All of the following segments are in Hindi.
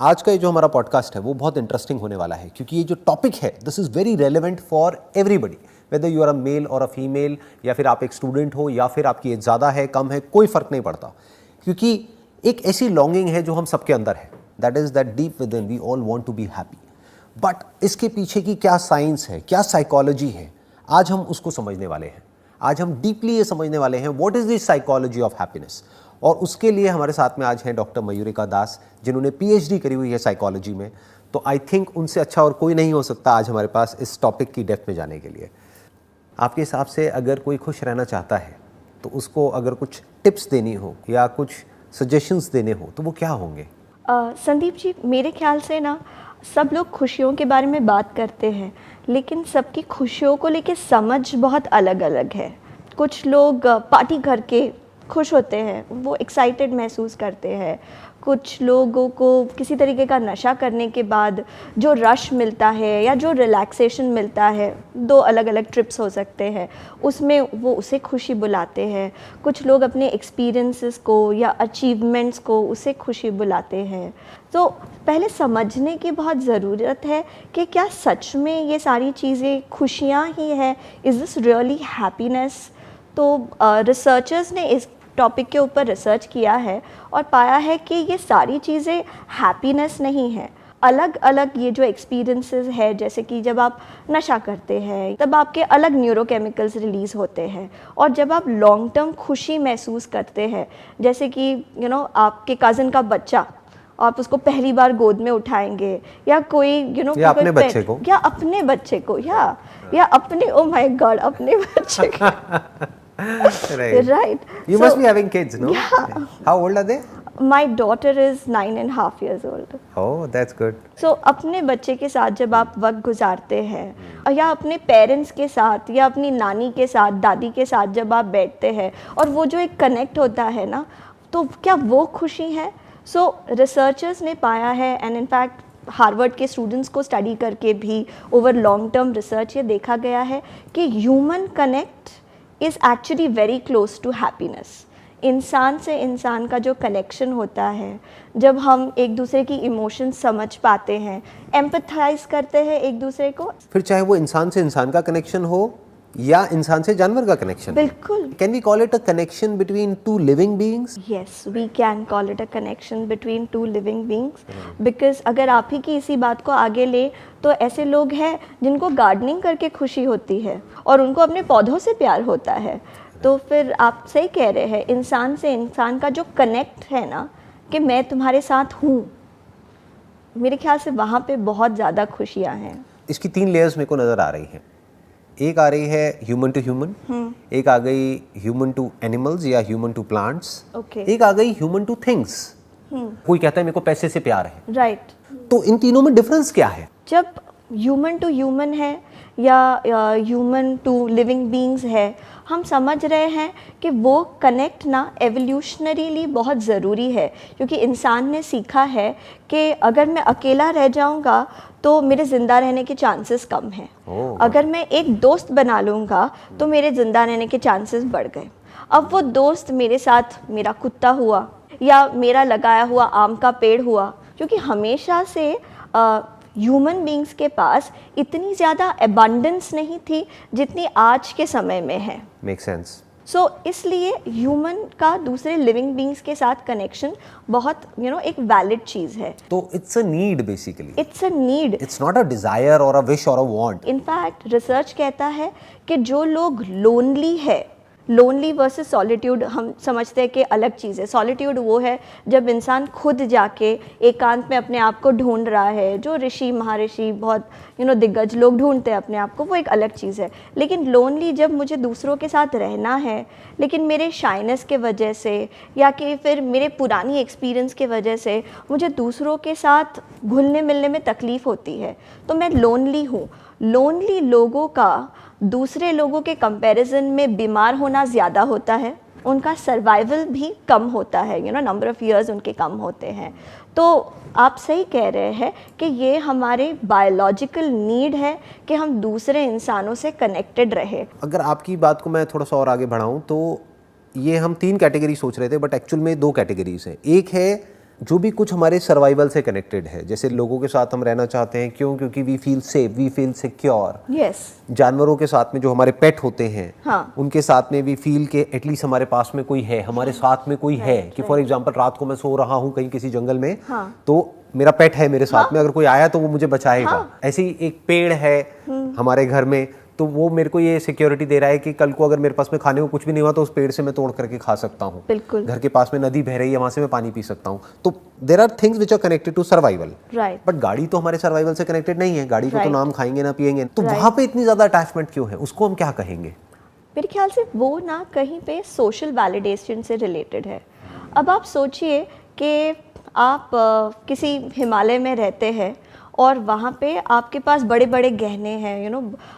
आज का ये जो हमारा पॉडकास्ट है वो बहुत इंटरेस्टिंग होने वाला है, क्योंकि ये जो टॉपिक है this is very relevant for everybody, whether you are a male or a female, या फिर आप एक स्टूडेंट हो, या फिर आपकी एज ज़्यादा है कम है, कोई फ़र्क नहीं पड़ता। क्योंकि एक ऐसी लॉन्गिंग है जो हम सबके अंदर है, that is that deep within we all want to be happy. But इसके पीछे की क्या साइंस है, क्या साइकोलॉजी है, आज हम उसको समझने वाले हैं। आज हम डीपली ये समझने वाले हैं what is the psychology of happiness. और उसके लिए हमारे साथ में आज हैं डॉक्टर मयूरिका दास, जिन्होंने पीएचडी करी हुई है साइकोलॉजी में। तो आई थिंक उनसे अच्छा और कोई नहीं हो सकता आज हमारे पास इस टॉपिक की डेप्थ में जाने के लिए। आपके हिसाब से अगर कोई खुश रहना चाहता है तो उसको अगर कुछ टिप्स देनी हो या कुछ सजेशंस देने हो तो वो क्या होंगे? संदीप जी, मेरे ख्याल से ना सब लोग खुशियों के बारे में बात करते हैं, लेकिन सबकी खुशियों को लेके समझ बहुत अलग अलग है। कुछ लोग पार्टी करके खुश होते हैं, वो एक्साइटेड महसूस करते हैं। कुछ लोगों को किसी तरीके का नशा करने के बाद जो रश मिलता है या जो रिलैक्सेशन मिलता है, दो अलग अलग ट्रिप्स हो सकते हैं, उसमें वो उसे खुशी बुलाते हैं। कुछ लोग अपने एक्सपीरियंसेस को या अचीवमेंट्स को उसे खुशी बुलाते हैं। तो पहले समझने की बहुत ज़रूरत है कि क्या सच में ये सारी चीज़ें खुशियाँ ही हैं? Is this really happiness? तो रिसर्चर्स ने इस टॉपिक के ऊपर रिसर्च किया है और पाया है कि ये सारी चीज़ें हैप्पीनेस नहीं है। अलग अलग ये जो एक्सपीरियंसेस है, जैसे कि जब आप नशा करते हैं तब आपके अलग न्यूरोकेमिकल्स रिलीज़ होते हैं, और जब आप लॉन्ग टर्म खुशी महसूस करते हैं, जैसे कि आपके कज़न का बच्चा, आप उसको पहली बार गोद में उठाएंगे, या कोई या अपने बच्चे को, या अपने ओ माय गॉड अपने बच्चे को right. You must be having kids, no? Yeah. How old are they? My daughter is 9.5 years old. Oh, that's good. So अपने बच्चे के साथ जब आप वक्त गुजारते हैं, या अपने पेरेंट्स के साथ या अपनी नानी के साथ, दादी के साथ जब आप बैठते हैं और वो जो एक कनेक्ट होता है ना, तो क्या वो खुशी है? सो रिसर्चर्स ने पाया है, एंड इनफैक्ट हार्वर्ड के स्टूडेंट्स को स्टडी करके भी ओवर लॉन्ग टर्म रिसर्च ये देखा गया है कि human connect is actually very close to happiness. इंसान से इंसान का जो कनेक्शन होता है, जब हम एक दूसरे की इमोशंस समझ पाते हैं, एम्पथाइज करते हैं एक दूसरे को, फिर चाहे वो इंसान से इंसान का कनेक्शन हो या इंसान से जानवर का कनेक्शन। बिल्कुल। Can we call it a connection between two living beings? Yes, we can call it a connection between two living beings, because अगर आप ही की इसी बात को आगे ले तो ऐसे लोग हैं जिनको गार्डनिंग करके खुशी होती है और उनको अपने पौधों से प्यार होता है। तो फिर आप सही कह रहे हैं, इंसान से इंसान का जो कनेक्ट है ना, कि मैं तुम्हारे साथ हूँ, मेरे ख्याल से वहाँ पे बहुत ज़्यादा खुशियाँ हैं। इसकी 3 लेयर्स मेरे को नज़र आ रही हैं। एक आ रही है ह्यूमन टू ह्यूमन, एक आ गई ह्यूमन टू एनिमल्स या ह्यूमन टू प्लांट्स, एक आ गई ह्यूमन टू थिंग्स। कोई कहता है मेरे को पैसे से प्यार है, राइट। तो इन तीनों में डिफरेंस क्या है? जब ह्यूमन टू ह्यूमन है या ह्यूमन टू लिविंग बीइंग्स है, हम समझ रहे हैं कि वो कनेक्ट ना एवोल्यूशनरीली बहुत ज़रूरी है, क्योंकि इंसान ने सीखा है कि अगर मैं अकेला रह जाऊंगा तो मेरे ज़िंदा रहने के चांसेस कम हैं। अगर मैं एक दोस्त बना लूँगा तो मेरे ज़िंदा रहने के चांसेस बढ़ गए। अब वो दोस्त मेरे साथ मेरा कुत्ता हुआ या मेरा लगाया हुआ आम का पेड़ हुआ, क्योंकि हमेशा से ह्यूमन बीइंग्स के पास इतनी ज़्यादा एबंडेंस नहीं थी जितनी आज के समय में है। Make sense. सो इसलिए ह्यूमन का दूसरे लिविंग बीइंग्स के साथ कनेक्शन बहुत एक वैलिड चीज़ है। तो it's a need basically. It's a need, it's not a desire और अ विश और अ वांट। इनफैक्ट रिसर्च कहता है कि जो लोग लोनली है, लोनली वर्सेस सॉलिट्यूड हम समझते हैं कि अलग चीज़ है। सॉलिट्यूड वो है जब इंसान खुद जाके एकांत में अपने आप को ढूंढ रहा है, जो ऋषि महाऋषि बहुत दिग्गज लोग ढूंढते हैं अपने आप को, वो एक अलग चीज़ है। लेकिन लोनली जब मुझे दूसरों के साथ रहना है, लेकिन मेरे शाइनेस के वजह से या कि फिर मेरे पुरानी एक्सपीरियंस के वजह से मुझे दूसरों के साथ घुलने मिलने में तकलीफ़ होती है, तो मैं लोनली हूँ। लोनली लोगों का दूसरे लोगों के कंपैरिजन में बीमार होना ज़्यादा होता है, उनका सर्वाइवल भी कम होता है, नंबर ऑफ़ ईयर्स उनके कम होते हैं। तो आप सही कह रहे हैं कि ये हमारे बायोलॉजिकल नीड है कि हम दूसरे इंसानों से कनेक्टेड रहे। अगर आपकी बात को मैं थोड़ा सा और आगे बढ़ाऊँ तो ये हम 3 कैटेगरी सोच रहे थे, बट एक्चुअल में 2 कैटेगरीज हैं। एक है जो भी कुछ हमारे सर्वाइवल से कनेक्टेड है, जैसे लोगों के साथ हम रहना चाहते हैं, क्यों? क्योंकि we feel safe, we feel secure. Yes. जानवरों के साथ में जो हमारे पेट होते हैं, हाँ। उनके साथ में वी फील के एटलीस्ट हमारे पास में कोई है, हमारे साथ में कोई है, कि फॉर एग्जांपल रात को मैं सो रहा हूँ कहीं किसी जंगल में, तो मेरा पेट है मेरे साथ में, अगर कोई आया तो वो मुझे बचाएगा। ऐसे ही एक पेड़ है हमारे घर में, तो वो मेरे को ये सिक्योरिटी दे रहा है कि कल को अगर मेरे पास में खाने को कुछ भी नहीं हुआ तो उस पेड़ से मैं तोड़ करके खा सकता हूँ। बिल्कुल। घर के पास में नदी बह रही है, वहां से मैं पानी पी सकता हूँ। तो there are things which are connected to survival. Right. But गाड़ी तो हमारे सर्वाइवल से कनेक्टेड नहीं है। गाड़ी को तो Right. नाम खाएंगे ना पिएंगे, तो Right. वहां पे इतनी ज्यादा अटैचमेंट क्यों है? उसको हम क्या कहेंगे? मेरे ख्याल से वो ना कहीं पे सोशल वैलिडेशन से रिलेटेड है। अब आप सोचिए कि आप किसी हिमालय में रहते हैं और वहाँ पे आपके पास बड़े बड़े गहने हैं,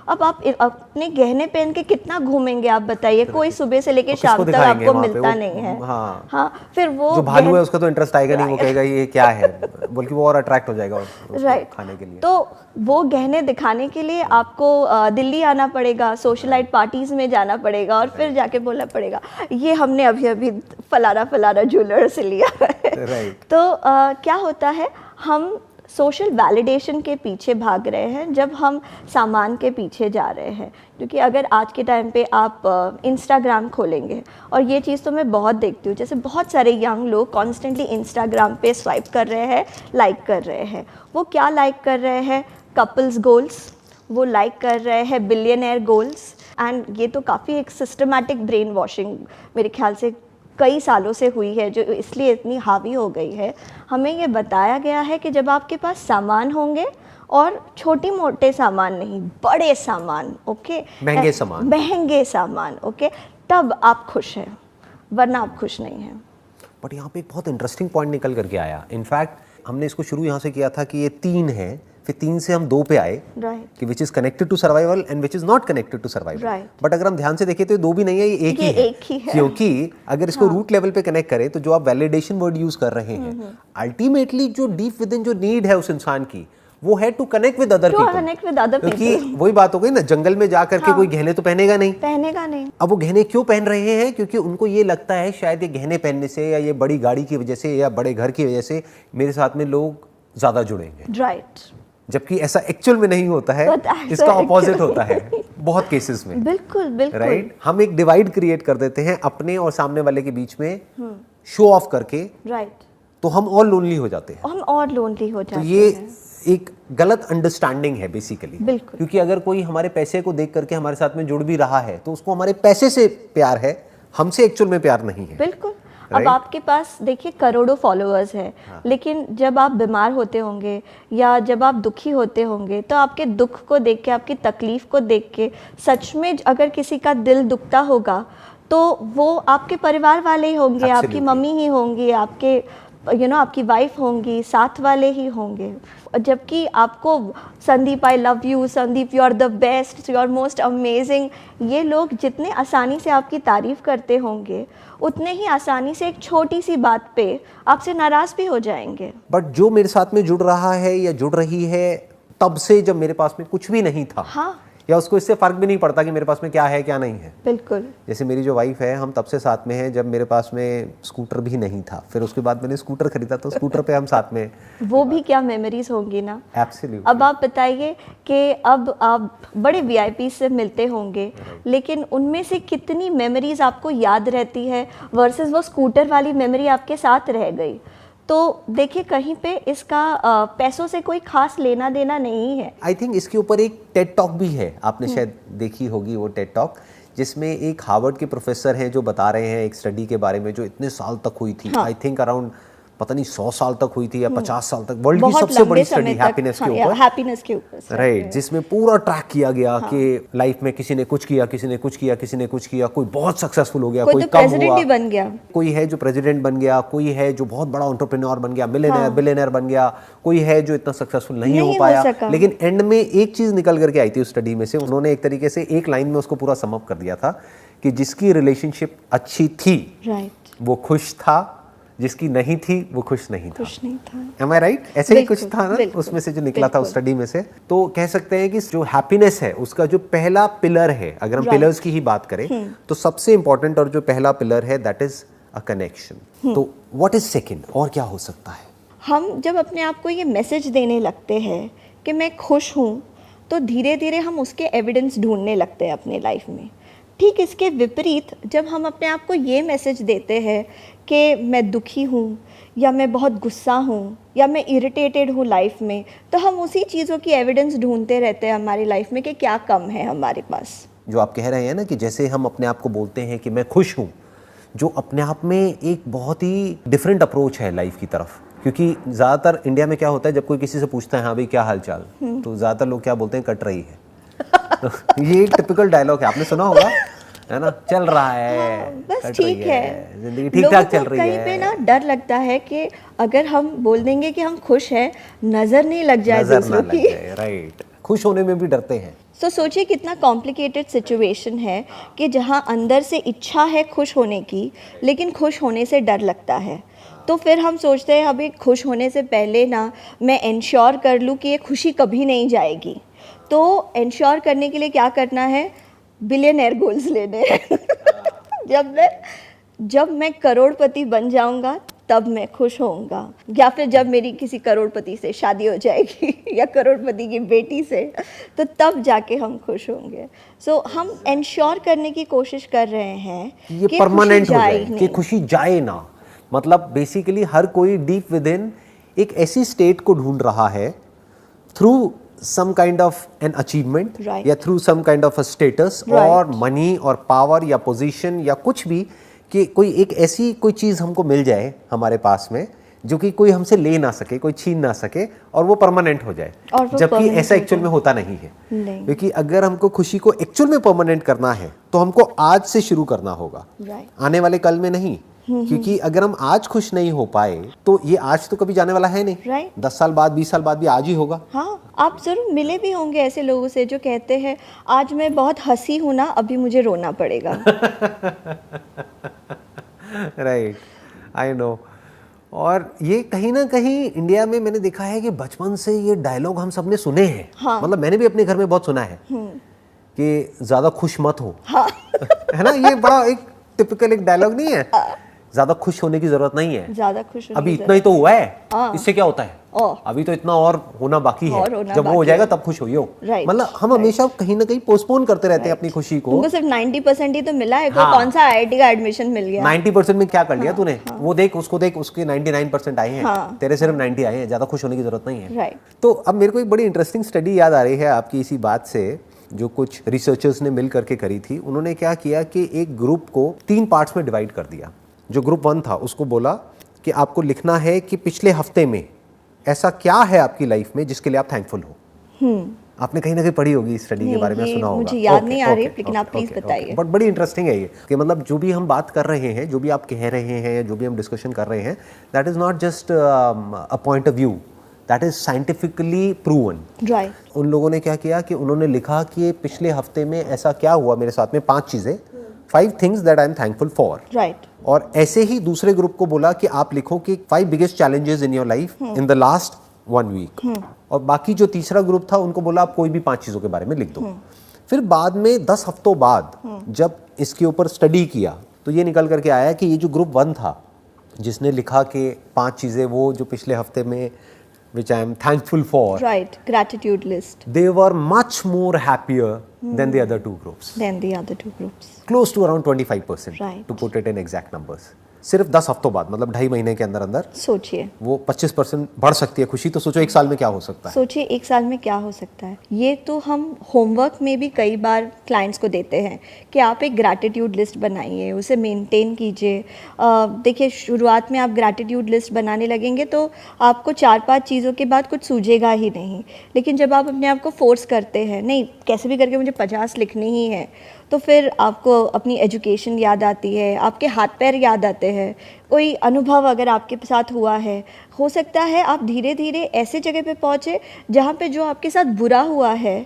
अब आप अपने गहने पहन के कितना घूमेंगे आप बताइए? कोई सुबह से लेके शाम तक आपको मिलता नहीं है। हाँ, फिर वो जो भालू है उसका तो इंटरेस्ट आएगा नहीं, वो कहेगा ये क्या है, बल्कि वो और अट्रैक्ट हो जाएगा राइट खाने के लिए। तो वो गहने दिखाने के लिए आपको दिल्ली आना पड़ेगा, सोशलाइट पार्टीज में जाना पड़ेगा और फिर जाके बोलना पड़ेगा ये हमने अभी अभी फलाना ज्वेलर से लिया है। तो क्या होता है, हम सोशल वैलिडेशन के पीछे भाग रहे हैं जब हम सामान के पीछे जा रहे हैं। क्योंकि अगर आज के टाइम पे आप इंस्टाग्राम खोलेंगे, और ये चीज़ तो मैं बहुत देखती हूँ, जैसे बहुत सारे यंग लोग कॉन्स्टेंटली इंस्टाग्राम पे स्वाइप कर रहे हैं, लाइक कर रहे हैं। वो क्या लाइक कर रहे हैं? कपल्स गोल्स, वो लाइक कर रहे हैं बिलियनर गोल्स। एंड ये तो काफ़ी एक सिस्टमैटिक ब्रेन वॉशिंग मेरे ख्याल से कई सालों से हुई है, जो इसलिए इतनी हावी हो गई है। हमें ये बताया गया है कि जब आपके पास सामान होंगे, और छोटी मोटे सामान नहीं, बड़े सामान, ओके, महंगे सामान, ओके, तब आप खुश हैं, वरना आप खुश नहीं हैं। बट यहाँ पे एक बहुत इंटरेस्टिंग पॉइंट निकल करके आया। इनफैक्ट हमने इसको शुरू यहाँ से किया था कि ये 3 है, फिर 3 से हम 2 पे आए, कि which is connected to survival and which is not connected to survival. But अगर हम ध्यान से देखें तो ये 2 भी नहीं है, ये एक ही है। क्योंकि अगर इसको रूट लेवल पे कनेक्ट करें तो जो आप वैलिडेशन वर्ड यूज कर रहे हैं, अल्टीमेटली जो डीप विद इन जो नीड है उस इंसान की, वो है to connect with other people. क्योंकि वही बात हो गई ना, जंगल में जा करके कोई गहने तो पहनेगा नहीं। अब वो गहने क्यों पहन रहे हैं? क्योंकि उनको ये लगता है शायद ये गहने पहनने से, या ये बड़ी गाड़ी की वजह से, या बड़े घर की वजह से मेरे साथ में लोग ज्यादा जुड़ेंगे। राइट। जबकि ऐसा एक्चुअल में नहीं होता है, इसका ऑपोजिट होता है बहुत केसेस में। बिल्कुल। राइट। हम एक डिवाइड क्रिएट कर देते हैं अपने और सामने वाले के बीच में, शो ऑफ करके। राइट। तो हम और लोनली हो जाते हैं। तो ये एक गलत अंडरस्टैंडिंग है बेसिकली। बिल्कुल। क्योंकि अगर कोई हमारे पैसे को देख करके हमारे साथ में जुड़ भी रहा है, तो उसको हमारे पैसे से प्यार है, हमसे एक्चुअल में प्यार नहीं है। बिल्कुल। अब आपके पास देखिए करोड़ों फॉलोअर्स हैं, लेकिन जब आप बीमार होते होंगे या जब आप दुखी होते होंगे, तो आपके दुख को देख के, आपकी तकलीफ को देख के सच में अगर किसी का दिल दुखता होगा, तो वो आपके परिवार वाले ही होंगे, आपकी मम्मी ही होंगी, आपके आपकी वाइफ होंगी, साथ वाले ही होंगे। जबकि आपको Sandeep I love you, Sandeep you are the best, you are most amazing, ये लोग जितने आसानी से आपकी तारीफ करते होंगे, उतने ही आसानी से एक छोटी सी बात पे आपसे नाराज भी हो जाएंगे। बट जो मेरे साथ में जुड़ रहा है या जुड़ रही है तब से, जब मेरे पास में कुछ भी नहीं था, हाँ, या उसको इससे फर्क भी नहीं पड़ता कि मेरे पास में क्या है क्या नहीं है। बिल्कुल। जैसे मेरी जो वाइफ है, हम तब से साथ में हैं जब मेरे पास में स्कूटर भी नहीं था, फिर उसके बाद मैंने स्कूटर खरीदा, तो स्कूटर पे हम साथ में। वो भी क्या मेमोरीज होंगी ना। एब्सोल्युटली। अब आप बताइए कि अब आप बड़े वीआईपी से मिलते होंगे, लेकिन उनमें से कितनी मेमोरीज आपको याद रहती है वर्सेस वो स्कूटर वाली मेमोरी आपके साथ रह गई। तो देखिए, कहीं पे इसका पैसों से कोई खास लेना देना नहीं है। आई थिंक इसके ऊपर एक टेड टॉक भी है, आपने शायद देखी होगी वो टेड टॉक, जिसमें एक हार्वर्ड के प्रोफेसर हैं जो बता रहे हैं एक स्टडी के बारे में जो इतने साल तक हुई थी। आई थिंक अराउंड पता नहीं 100 साल तक हुई थी या 50 साल तक, वर्ल्ड की सबसे बड़ी स्टडी हैप्पीनेस के ऊपर। राइट। जिसमें पूरा ट्रैक किया गया कि लाइफ में किसी ने कुछ किया, किसी ने कुछ किया, किसी ने कुछ किया, कोई बहुत सक्सेसफुल हो गया, कोई तो कम प्रेसिडेंट हुआ, ही बन गया, कोई है जो प्रेसिडेंट बन गया, कोई है जो बहुत बड़ा एंटरप्रेन्योर बन गया, बिलियनर बन गया, कोई है जो इतना सक्सेसफुल नहीं हो पाया। लेकिन एंड में एक चीज निकल करके आई थी उस स्टडी में से, उन्होंने एक तरीके से एक लाइन में उसको पूरा सम अप कर दिया था कि जिसकी रिलेशनशिप अच्छी थी वो खुश था, जिसकी नहीं थी वो खुश नहीं था। Am I right? ऐसे ही कुछ था ना उसमें से जो निकला था उस स्टडी में से। तो कह सकते हैं कि जो हैप्पीनेस है उसका जो पहला पिलर है, अगर हम पिलर्स की ही बात करें, तो सबसे इंपॉर्टेंट और जो पहला पिलर है दैट इज अ कनेक्शन। तो व्हाट इज सेकंड, और क्या हो सकता है? हम जब अपने आप को ये मैसेज देने लगते हैं कि मैं खुश हूँ, तो धीरे धीरे हम उसके एविडेंस ढूंढने लगते हैं अपने लाइफ में। ठीक इसके विपरीत जब हम अपने आप को ये मैसेज देते हैं कि मैं दुखी हूँ, या मैं बहुत गुस्सा हूँ, या मैं इरिटेटेड हूँ लाइफ में, तो हम उसी चीज़ों की एविडेंस ढूंढते रहते हैं हमारी लाइफ में कि क्या कम है हमारे पास। जो आप कह रहे हैं ना कि जैसे हम अपने आप को बोलते हैं कि मैं खुश हूँ, जो अपने आप में एक बहुत ही डिफरेंट अप्रोच है लाइफ की तरफ। क्योंकि ज़्यादातर इंडिया में क्या होता है, जब कोई किसी से पूछता है हाँ भाई क्या हाल चाल, तो ज़्यादातर लोग क्या बोलते हैं, कट रही है। तो ये एक टिपिकल डायलॉग है, आपने सुना होगा, है ना, चल रहा है, हाँ, बस कट ठीक रही है, जिंदगी ठीक ठाक चल रही है। कहीं पे ना डर लगता है कि अगर हम बोल देंगे कि हम खुश हैं, नजर नहीं लग जाए नजर ना दूसरों लग की। जाए, राइट। खुश होने में भी डरते हैं। तो सोचिए कितना कॉम्प्लिकेटेड सिचुएशन है कि जहाँ अंदर से इच्छा है खुश होने की, लेकिन खुश होने से डर लगता है। तो फिर हम सोचते हैं अभी खुश होने से पहले ना मैं इंश्योर कर लूँ कि ये खुशी कभी नहीं जाएगी। तो इंश्योर करने के लिए क्या करना है, बिलियनर गोल्स लेने हैं। जब मैं करोड़पति बन जाऊंगा तब मैं खुश होऊंगा, या फिर जब मेरी किसी करोड़पति से शादी हो जाएगी या करोड़पति की बेटी से, तो तब जाके हम खुश होंगे। सो हम इंश्योर करने की कोशिश कर रहे हैं ये कि परमानेंट खुशी हो जाए जाए, कि नहीं। खुशी जाए ना। मतलब बेसिकली हर कोई डीप विद इन एक ऐसी स्टेट को ढूंढ रहा है through some kind of an achievement, Right. या through some kind of a status, Right. और मनी और पावर या पोजीशन या कुछ भी, कि कोई एक ऐसी कोई चीज़ हमको मिल जाए हमारे पास में जो कि कोई हमसे ले ना सके, कोई छीन ना सके, और वो परमानेंट हो जाए। और वो जबकि permanent ऐसा हो एक्चुअल में होता नहीं है। नहीं। क्योंकि अगर हमको खुशी को एक्चुअल में परमानेंट करना है तो हमको आज से शुरू करना होगा, Right. आने वाले कल में नहीं। क्योंकि अगर हम आज खुश नहीं हो पाए तो ये आज तो कभी जाने वाला है नहीं। Right. 10 साल बाद, 20 साल बाद भी आज ही होगा। हाँ, आप ज़रूर मिले भी होंगे ऐसे लोगों से जो कहते हैं आज मैं बहुत हंसी हूँ ना, अभी मुझे रोना पड़ेगा। Right, I know. और ये कहीं ना कहीं इंडिया में मैंने देखा है कि बचपन से ये डायलॉग हम सबने सुने हैं। हाँ। मतलब मैंने भी अपने घर में बहुत सुना है कि ज्यादा खुश मत हो। हाँ। है ना, ये बड़ा एक टिपिकल एक डायलॉग नहीं है, ज्यादा खुश होने की जरूरत नहीं है, ज़्यादा खुश होने अभी की इतना ही तो हुआ है, हाँ। इससे क्या होता है, हाँ। अभी तो इतना और होना बाकी है, और होना जब वो हो बाकी जाएगा है। तब खुश होइयो। Right, मतलब हम हमेशा कहीं ना कहीं पोस्टपोन करते रहते हैं अपनी खुशी को। तुमको सिर्फ 90% ही तो मिला है, हाँ। कौन सा आईआईटी का एडमिशन मिल गया। 90% में क्या कर लिया तूने, वो देख उसको देख, उसके 99% आए हैं, हाँ। तेरे सिर्फ 90 आए हैं, ज्यादा खुश होने की जरूरत नहीं है। राइट। तो अब मेरे को एक बड़ी इंटरेस्टिंग स्टडी याद आ रही है आपकी इसी बात से, जो कुछ रिसर्चर्स ने मिल करके करी थी। उन्होंने क्या किया कि एक ग्रुप को 3 पार्ट्स में डिवाइड कर दिया। जो ग्रुप 1 था उसको बोला कि आपको लिखना है कि पिछले हफ्ते में ऐसा क्या है आपकी लाइफ में जिसके लिए आप थैंकफुल हो। आपने कहीं ना कहीं पढ़ी होगी इस स्टडी के नहीं, बारे में, ये सुना होगा। मुझे याद नहीं आ रही, लेकिन आप प्लीज बताइए। बट बड़ी इंटरेस्टिंग है ये, कि मतलब जो भी हम बात कर रहे हैं, जो भी आप कह रहे हैं, जो भी हम डिस्कशन कर रहे हैं, that is not just a point of view, that is scientifically proven. Right. उन लोगों ने क्या किया कि उन्होंने लिखा कि पिछले हफ्ते में ऐसा क्या हुआ मेरे साथ में, 5 चीजें, 5 things that I am thankful for. Right. और ऐसे ही दूसरे ग्रुप को बोला कि आप लिखो कि 5 biggest challenges in your life in the last 1 week. और बाकी जो तीसरा ग्रुप था उनको बोला आप कोई भी 5 चीजों के बारे में लिख दो। फिर बाद में 10 हफ्तों बाद जब इसके ऊपर स्टडी किया तो ये निकल करके आया कि ये जो ग्रुप 1 था जिसने लिखा कि 5 चीजें वो जो पिछले हफ्ते में which I am thankful for, Right, gratitude list. they were much more happier than the other 2 groups. Than the other 2 groups. Close to around 25%, Right. to put it in exact numbers. सिर्फ 10 हफ्तों बाद, मतलब 2.5 महीने के अंदर अंदर सोचिए वो 25% बढ़ सकती है खुशी। तो सोचो 1 साल में क्या हो सकता है। सोचिए 1 साल में क्या हो सकता है। ये तो हम होमवर्क में भी कई बार क्लाइंट्स को देते हैं कि आप एक ग्रैटिट्यूड लिस्ट बनाइए, उसे मेंटेन कीजिए। देखिए शुरुआत में आप ग्रैटिट्यूड लिस्ट बनाने लगेंगे तो आपको 4-5 चीज़ों के बाद कुछ सूझेगा ही नहीं, लेकिन जब आप अपने आप को फोर्स करते हैं, नहीं कैसे भी करके मुझे 50 लिखनी ही है, तो फिर आपको अपनी एजुकेशन याद आती है, आपके हाथ पैर याद आते हैं, कोई अनुभव अगर आपके साथ हुआ है, हो सकता है आप धीरे धीरे ऐसे जगह पे पहुँचे जहाँ पे जो आपके साथ बुरा हुआ है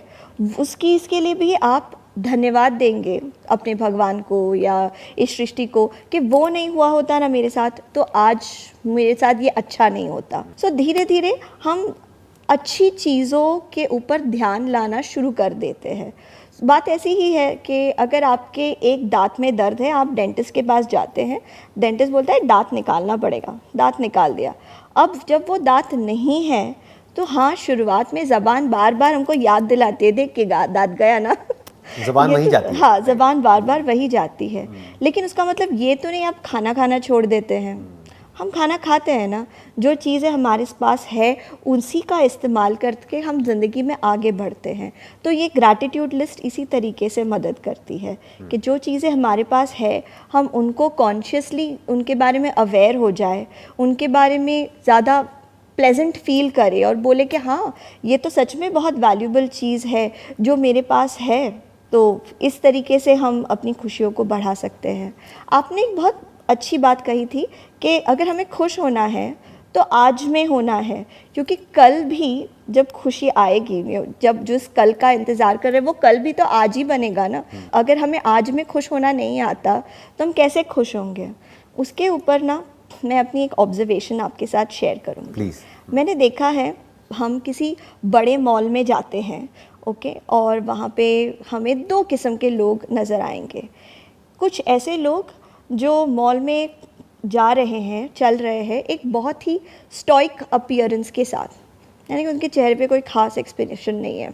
इसके लिए भी आप धन्यवाद देंगे अपने भगवान को या इस सृष्टि को कि वो नहीं हुआ होता ना मेरे साथ तो आज मेरे साथ ये अच्छा नहीं होता। सो धीरे धीरे हम अच्छी चीज़ों के ऊपर ध्यान लाना शुरू कर देते हैं। बात ऐसी ही है कि अगर आपके एक दांत में दर्द है, आप डेंटिस्ट के पास जाते हैं, डेंटिस्ट बोलता है दांत निकालना पड़ेगा, दांत निकाल दिया। अब जब वो दांत नहीं है तो हाँ, शुरुआत में ज़बान बार बार हमको याद दिलाती है, देख के दांत गया ना, ज़बान ये वहीं तो, जाती है। हाँ, ज़बान बार बार वही जाती है। लेकिन उसका मतलब ये तो नहीं आप खाना खाना छोड़ देते हैं। हम खाना खाते हैं ना, जो चीज़ें हमारे पास है उसी का इस्तेमाल करके हम ज़िंदगी में आगे बढ़ते हैं। तो ये ग्रैटिट्यूड लिस्ट इसी तरीके से मदद करती है कि जो चीज़ें हमारे पास है हम उनको कॉन्शियसली उनके बारे में अवेयर हो जाए, उनके बारे में ज़्यादा प्लेजेंट फील करे और बोले कि हाँ, ये तो सच में बहुत वैल्यूबल चीज़ है जो मेरे पास है। तो इस तरीके से हम अपनी खुशियों को बढ़ा सकते हैं। आपने एक बहुत अच्छी बात कही थी कि अगर हमें खुश होना है तो आज में होना है, क्योंकि कल भी जब खुशी आएगी, जब जिस कल का इंतज़ार कर रहे हैं वो कल भी तो आज ही बनेगा ना। अगर हमें आज में खुश होना नहीं आता तो हम कैसे खुश होंगे? उसके ऊपर ना मैं अपनी एक ऑब्जर्वेशन आपके साथ शेयर करूँगी। प्लीज़। मैंने देखा है, हम किसी बड़े मॉल में जाते हैं, ओके, और वहाँ पे हमें दो किस्म के लोग नज़र आएंगे। कुछ ऐसे लोग जो मॉल में जा रहे हैं, चल रहे हैं एक बहुत ही स्टॉइक अपीयरेंस के साथ, यानी कि उनके चेहरे पे कोई ख़ास एक्सप्रेशन नहीं है,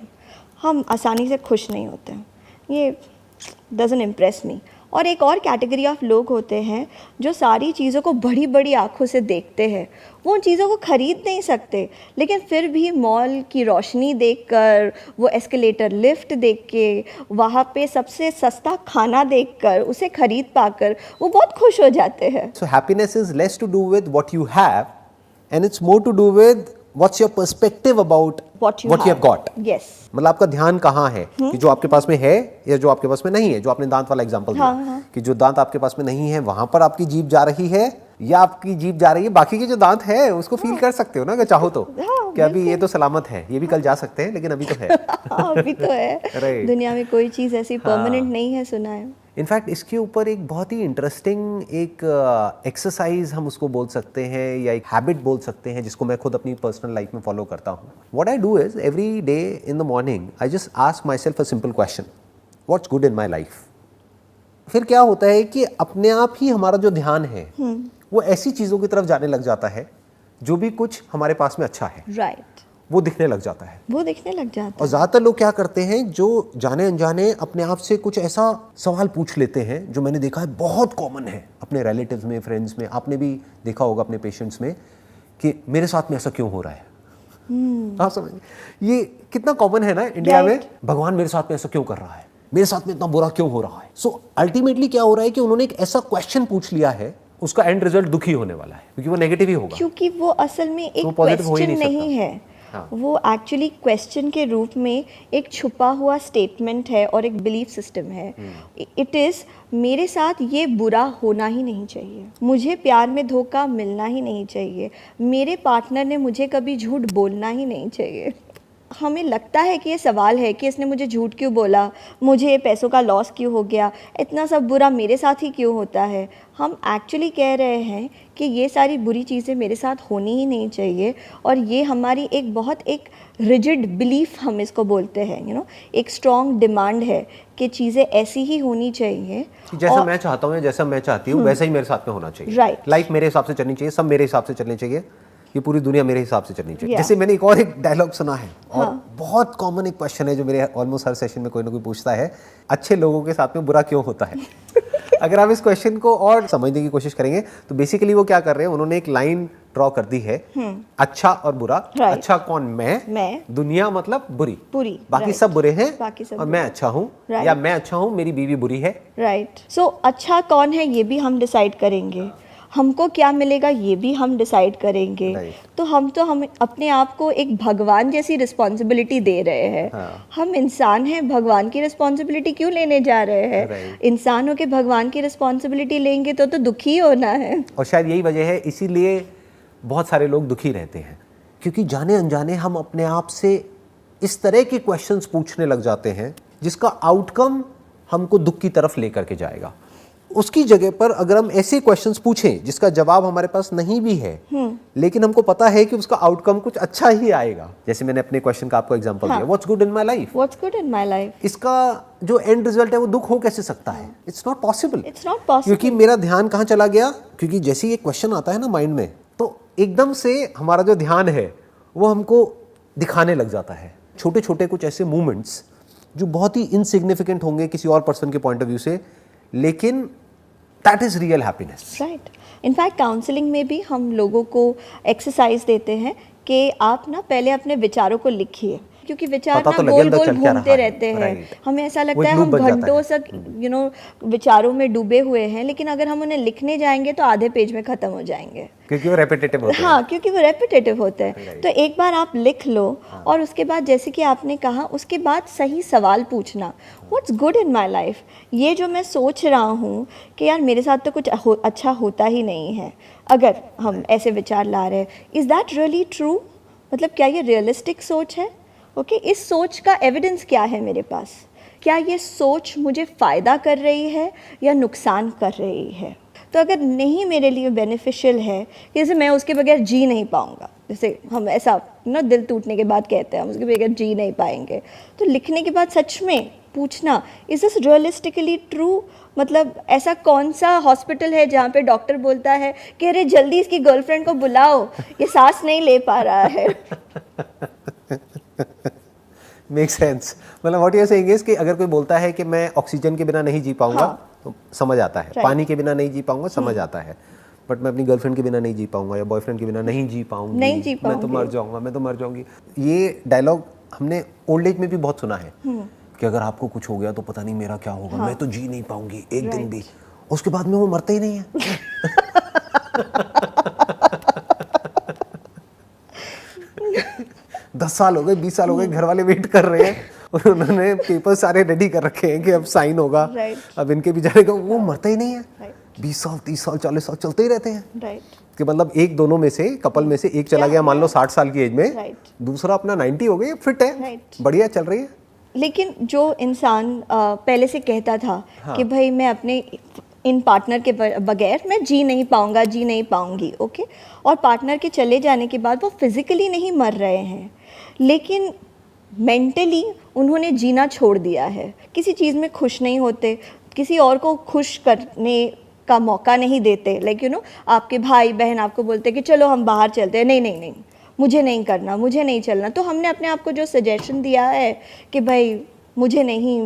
हम आसानी से खुश नहीं होते हैं, ये डजंट इम्प्रेस मी। और एक और कैटेगरी ऑफ लोग होते हैं जो सारी चीज़ों को बड़ी बड़ी आँखों से देखते हैं, वो उन चीज़ों को ख़रीद नहीं सकते, लेकिन फिर भी मॉल की रोशनी देखकर, वो एस्केलेटर लिफ्ट देख के, वहाँ पे सबसे सस्ता खाना देखकर, उसे ख़रीद पाकर वो बहुत खुश हो जाते हैं। So happiness is less to do with what you have and it's more to do with what's your perspective about What you have got. Yes. मतलब आपका ध्यान कहाँ है कि जो आपके पास में है या जो आपके पास में नहीं है। जो आपने दांत वाला एग्जांपल दिया, हाँ। कि जो दांत आपके पास में नहीं है वहां पर आपकी जीभ जा रही है या आपकी जीभ जा रही है, बाकी के जो दांत है उसको फील कर सकते हो ना अगर चाहो तो, कि अभी ये तो सलामत है, ये भी कल जा सकते हैं लेकिन अभी तो है। अभी तो है। Right. दुनिया में कोई चीज़ ऐसी परमानेंट नहीं है, सुना है। इनफैक्ट इसके ऊपर एक बहुत ही इंटरेस्टिंग एक एक्सरसाइज हम उसको बोल सकते हैं या एक हैबिट बोल सकते हैं जिसको मैं खुद अपनी पर्सनल लाइफ में फॉलो करता हूँ। What I do is every day in the morning I just ask my self a simple question, what's good in my life. फिर क्या होता है कि अपने आप ही हमारा जो ध्यान है वो ऐसी चीज़ों की तरफ जाने लग जाता है जो भी कुछ हमारे पास में अच्छा है, राइट, वो दिखने लग जाता है। वो दिखने लग जाता है। और ज़्यादातर लोग क्या करते हैं, जो जाने अनजाने अपने आप से कुछ ऐसा सवाल पूछ लेते हैं जो मैंने देखा है बहुत कॉमन है अपने रिलेटिव्स में, फ्रेंड्स में, आपने भी देखा होगा अपने पेशेंट्स में, कि मेरे साथ में ऐसा क्यों हो रहा है। आप समझ, ये कितना कॉमन है ना इंडिया में, भगवान मेरे साथ में ऐसा क्यों कर रहा है, मेरे साथ में इतना बुरा क्यों हो रहा है। सो अल्टीमेटली क्या हो रहा है कि उन्होंने एक ऐसा क्वेश्चन पूछ लिया है, उसका एंड रिजल्ट दुखी होने वाला है क्योंकि वो नेगेटिव ही होगा, क्योंकि वो असल में एक पॉजिटिव हो ही क्वेश्चन नहीं है। हाँ। वो एक्चुअली क्वेश्चन के रूप में एक छुपा हुआ स्टेटमेंट है और एक बिलीफ सिस्टम है। इट इज़, मेरे साथ ये बुरा होना ही नहीं चाहिए, मुझे प्यार में धोखा मिलना ही नहीं चाहिए, मेरे पार्टनर ने मुझे कभी झूठ बोलना ही नहीं चाहिए। हमें लगता है कि ये सवाल है कि इसने मुझे झूठ क्यों बोला, मुझे पैसों का लॉस क्यों हो गया, इतना सब बुरा मेरे साथ ही क्यों होता है। हम एक्चुअली कह रहे हैं कि ये सारी बुरी चीज़ें मेरे साथ होनी ही नहीं चाहिए, और ये हमारी एक बहुत एक रिजिड बिलीफ हम इसको बोलते हैं, एक स्ट्रॉन्ग डिमांड है कि चीज़ें ऐसी ही होनी चाहिए, जैसा मैं चाहता हूँ या जैसा मैं चाहती हूँ वैसा ही मेरे साथ में होना चाहिए। Right. लाइफ मेरे हिसाब से चलनी चाहिए, सब मेरे हिसाब से चलनी चाहिए, ये पूरी दुनिया मेरे हिसाब से चलनी चाहिए। Yeah. जैसे मैंने एक और एक डायलॉग सुना है और बहुत कॉमन एक क्वेश्चन है जो मेरे ऑलमोस्ट हर सेशन में कोई ना कोई पूछता है, अच्छे लोगों के साथ में बुरा क्यों होता है। अगर आप इस क्वेश्चन को और समझने की कोशिश करेंगे तो बेसिकली वो क्या कर रहे हैं, उन्होंने एक लाइन ड्रॉ कर दी है, अच्छा और बुरा। Right. अच्छा कौन, मैं, दुनिया मतलब बुरी, बाकी right. सब बुरे हैं बाकी सब और मैं अच्छा हूँ, Right. या मैं अच्छा हूँ मेरी बीवी बुरी है। राइट। सो अच्छा कौन है ये भी हम डिसाइड करेंगे, हमको क्या मिलेगा ये भी हम डिसाइड करेंगे। Right. तो हम अपने आप को एक भगवान जैसी रिस्पॉन्सिबिलिटी दे रहे हैं। हाँ. हम इंसान हैं, भगवान की रिस्पॉन्सिबिलिटी क्यों लेने जा रहे हैं। Right. इंसान हो के भगवान की रिस्पॉन्सिबिलिटी लेंगे तो दुखी होना है। और शायद यही वजह है, इसीलिए बहुत सारे लोग दुखी रहते हैं, क्योंकि जाने अनजाने हम अपने आप से इस तरह के क्वेश्चंस पूछने लग जाते हैं जिसका आउटकम हमको दुख की तरफ लेकर के जाएगा। उसकी जगह पर अगर हम ऐसे क्वेश्चंस पूछें जिसका जवाब हमारे पास नहीं भी है, लेकिन हमको पता है कि उसका आउटकम कुछ अच्छा ही आएगा, जैसे मैंने अपने क्वेश्चन का आपको एग्जांपल दिया, what's good in my life, what's good in my life, इसका जो एंड रिजल्ट है वो दुख हो कैसे सकता है? It's not possible. It's not possible. क्योंकि मेरा ध्यान कहाँ चला गया, क्योंकि जैसे ये क्वेश्चन आता है ना माइंड में, तो एकदम से हमारा जो ध्यान है वो हमको दिखाने लग जाता है छोटे छोटे कुछ ऐसे मूवमेंट्स जो बहुत ही इनसिग्निफिकेंट होंगे किसी और पर्सन के पॉइंट ऑफ व्यू से, लेकिन that is real happiness. Right. In fact counselling में भी हम लोगों को एक्सरसाइज देते हैं कि आप ना पहले अपने विचारों को लिखिए, क्योंकि विचार पता ना तो लगे गोल अंदर गोल चल क्या घूमते रहा है। रहते हैं। राइट। हमें ऐसा वो लगता एक है loop हम बन जाता घंटों है। तक विचारों में डूबे हुए हैं, लेकिन अगर हम उन्हें लिखने जाएंगे तो आधे पेज में खत्म हो जाएंगे। क्योंकि वो रेपिटेटिव होते हैं। हाँ, क्योंकि वो रेपिटेटिव होते हैं। तो एक बार आप लिख लो और उसके बाद जैसे कि आपने कहा, उसके बाद सही सवाल पूछना, what's good in my life, ये जो मैं सोच रहा हूँ कि यार मेरे साथ तो कुछ अच्छा होता ही नहीं है, अगर हम ऐसे विचार ला रहे हैं, इज़ दैट रियली ट्रू, मतलब क्या ये रियलिस्टिक सोच है? ओके, इस सोच का एविडेंस क्या है मेरे पास? क्या ये सोच मुझे फ़ायदा कर रही है या नुकसान कर रही है? तो अगर नहीं मेरे लिए बेनिफिशियल है, जैसे मैं उसके बगैर जी नहीं पाऊँगा, जैसे हम ऐसा ना दिल टूटने के बाद कहते हैं हम उसके बगैर जी नहीं पाएंगे, तो लिखने के बाद सच में पूछना, इज दिस रियलिस्टिकली ट्रू? मतलब ऐसा कौन सा हॉस्पिटल है जहाँ पे डॉक्टर बोलता है कि अरे जल्दी इसकी गर्लफ्रेंड को बुलाओ, ये सांस नहीं ले पा रहा है। Make sense. मतलब what you are saying is कि अगर कोई बोलता है कि मैं ऑक्सीजन के बिना नहीं जी पाऊंगा, हाँ। तो समझ आता है। Right. पानी के बिना नहीं जी पाऊंगा, समझ आता है। बट मैं अपनी गर्लफ्रेंड के बिना नहीं जी पाऊंगा या बॉयफ्रेंड के बिना नहीं जी पाऊंगी, नहीं जी मैं तो मर जाऊंगा, मैं तो मर जाऊंगी। ये डायलॉग हमने ओल्ड एज में भी बहुत सुना है कि अगर आपको कुछ हो गया तो पता नहीं मेरा क्या होगा, मैं तो जी नहीं पाऊंगी एक दिन भी। उसके बाद में वो मरते ही नहीं है। 10 साल हो गए, 20 साल हो गए, घर वाले वेट कर रहे हैं और उन्होंने पेपर सारे रेडी कर रखे हैं कि अब साइन होगा। अब इनके बेचारे का वो मरता ही नहीं है। 20 साल, 30 साल, 40 साल चलते ही रहते हैं। कि मतलब एक दोनों में से, कपल में से एक चला गया मान लो 60 साल की एज में, दूसरा अपना 90 हो गई, फिट है, बढ़िया चल रही है। लेकिन जो इंसान पहले से कहता था कि भाई मैं अपने इन पार्टनर के बगैर मैं जी नहीं पाऊंगा, जी नहीं पाऊंगी, ओके, और पार्टनर के चले जाने के बाद वो फिजिकली नहीं मर रहे हैं, लेकिन मेंटली उन्होंने जीना छोड़ दिया है। किसी चीज़ में खुश नहीं होते, किसी और को खुश करने का मौका नहीं देते। लाइक यू नो, आपके भाई बहन आपको बोलते कि चलो हम बाहर चलते हैं, नहीं नहीं नहीं, मुझे नहीं करना, मुझे नहीं चलना। तो हमने अपने आप को जो सजेशन दिया है कि भाई मुझे नहीं